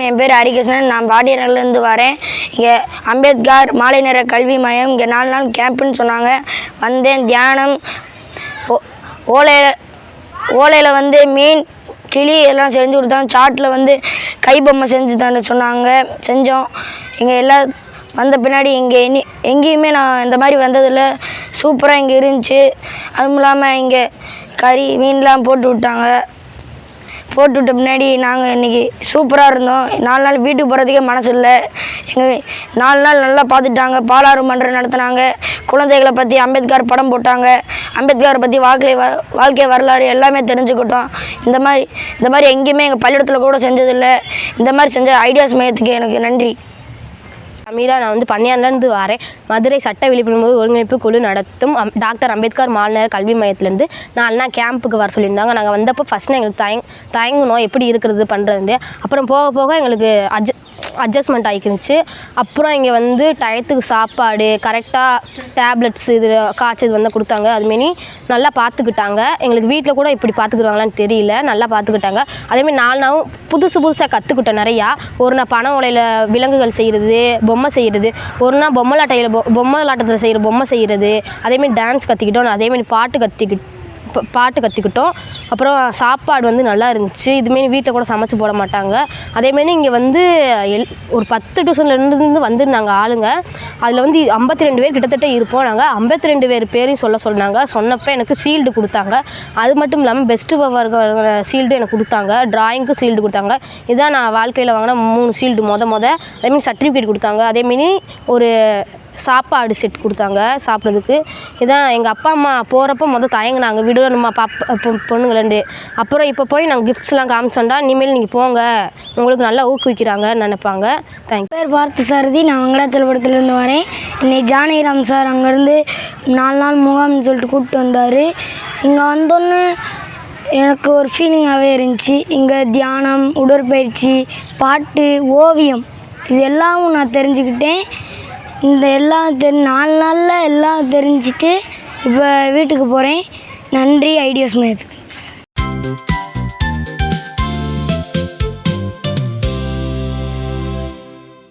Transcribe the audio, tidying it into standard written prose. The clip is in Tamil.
என் பேர் ஹரிகிருஷ்ணன். நான் பாடியனர்லேருந்து வரேன். இங்கே அம்பேத்கர் மாலை நேர கல்வி மையம் இங்கே 4 நாள் கேம்ப்புன்னு சொன்னாங்க. வந்தேன். தியானம், ஓலையில் வந்து மீன் கிளி எல்லாம் செஞ்சு கொடுத்தாங்க. சாட்டில் வந்து கைபொம்மை செஞ்சு தானே சொன்னாங்க. செஞ்சோம். இங்கே எல்லாம் வந்த பின்னாடி இங்கே எங்கேயுமே நான் இந்த மாதிரி வந்ததில்லை. சூப்பராக இங்கே இருந்துச்சு. அதுவும் இல்லாமல் இங்கே கறி மீன்லாம் போட்டு விட்டாங்க. போட்டுவிட்ட பின்னாடி நாங்கள் இன்றைக்கி சூப்பராக இருந்தோம். 4 நாள் வீட்டுக்கு போகிறதுக்கே மனசு இல்லை. எங்கள் 4 நாள் நல்லா பார்த்துட்டாங்க. பாலாறு மன்றம் நடத்தினாங்க. குழந்தைகளை பற்றி அம்பேத்கர் படம் போட்டாங்க. அம்பேத்கரை பற்றி வாழ்க்கை வரலாறு எல்லாமே தெரிஞ்சுக்கிட்டோம். இந்த மாதிரி எங்கேயுமே எங்கள் பள்ளிக்கூடத்தில் கூட செஞ்சதில்லை. இந்த மாதிரி செஞ்ச ஐடியாஸ் மையத்துக்கு எனக்கு நன்றி. அமீரா, நான் வந்து பன்னியான்லேருந்து வரேன். மதுரை சட்ட விழிப்புணர்வு ஒருங்கிணைப்பு குழு நடத்தும் டாக்டர் அம்பேத்கர் மாலை நேர கல்வி மையத்துலேருந்து 4 நாள் கேம்புக்கு வர சொல்லியிருந்தாங்க. நாங்கள் வந்தப்போ ஃபஸ்ட்டு எங்களுக்கு தயங்கணும் எப்படி இருக்கிறது பண்ணுறது. அப்புறம் போக போக எங்களுக்கு அட்ஜஸ்ட்மெண்ட் ஆகிக்கிருந்துச்சு. அப்புறம் இங்கே வந்து டயத்துக்கு சாப்பாடு, கரெக்டாக டேப்லெட்ஸ் இது காய்ச்சது வந்து கொடுத்தாங்க. அதுமாரி நல்லா பார்த்துக்கிட்டாங்க. எங்களுக்கு வீட்டில் கூட இப்படி பார்த்துக்குறாங்களான்னு தெரியல. நல்லா பார்த்துக்கிட்டாங்க. அதேமாதிரி 4 நாளும் புதுசாக கற்றுக்கிட்டேன் நிறையா. ஒரு நாள் பனை ஓலையில் விலங்குகள் செய்கிறது, பொம்மை செய்கிறது, ஒரு நாள் பொம்மலாட்டத்தில் செய்கிற பொம்மை செய்கிறது, அதேமாரி டான்ஸ் கற்றுக்கிட்டோம். அதேமாரி பாட்டு கற்றுக்கிட்டோம். அப்புறம் சாப்பாடு வந்து நல்லா இருந்துச்சு. இதுமாரி வீட்டில் கூட சமைச்சு போட மாட்டாங்க. அதேமாரி இங்கே வந்து ஒரு 10 டியூஷன்லேருந்து வந்திருந்தாங்க ஆளுங்க. அதில் வந்து 52 பேர் கிட்டத்தட்ட இருப்போம். நாங்கள் 52 பேரையும் சொன்னாங்க. சொன்னப்போ எனக்கு ஷீல்டு கொடுத்தாங்க. அது மட்டும் இல்லாமல் பெஸ்ட்டு பவர் ஷீல்டு எனக்கு கொடுத்தாங்க. ட்ராயிங்க்கு ஷீல்டு கொடுத்தாங்க. இதுதான் நான் வாழ்க்கையில் வாங்கின 3 ஷீல்டு. அதேமாரி சர்டிஃபிகேட் கொடுத்தாங்க. அதேமாரி ஒரு சாப்பாடு செட் கொடுத்தாங்க சாப்பிட்றதுக்கு. இதான் எங்கள் அப்பா அம்மா போகிறப்போ தயங்கினாங்க, விடணுமா பொண்ணுங்களேண்டு. அப்புறம் இப்போ போய் நாங்கள் கிஃப்ட்ஸ்லாம் காமிச்சோண்டா, இனிமேல் நீங்கள் போங்க, உங்களுக்கு நல்லா ஊக்குவிக்கிறாங்கன்னு நினைப்பாங்க. தேங்க்யூ. பேர் பார்த்து சாரதி. நான் வெங்கடாச்சலபுரத்துலேருந்து வரேன். இன்னைக்கு ஜானகிராம் சார் அங்கேருந்து 4 நாள் முகாம்னு சொல்லிட்டு கூப்பிட்டு வந்தார். இங்கே வந்தோன்னு எனக்கு ஒரு ஃபீலிங்காகவே இருந்துச்சு. இங்கே தியானம், உடற்பயிற்சி, பாட்டு, ஓவியம் இது எல்லாமும் நான் தெரிஞ்சுக்கிட்டேன். இந்த எல்லாம் 4 நாளில் எல்லாம் தெரிஞ்சுட்டு இப்போ வீட்டுக்கு போகிறேன். நன்றி ஐடியாஸ் மையத்துக்கு.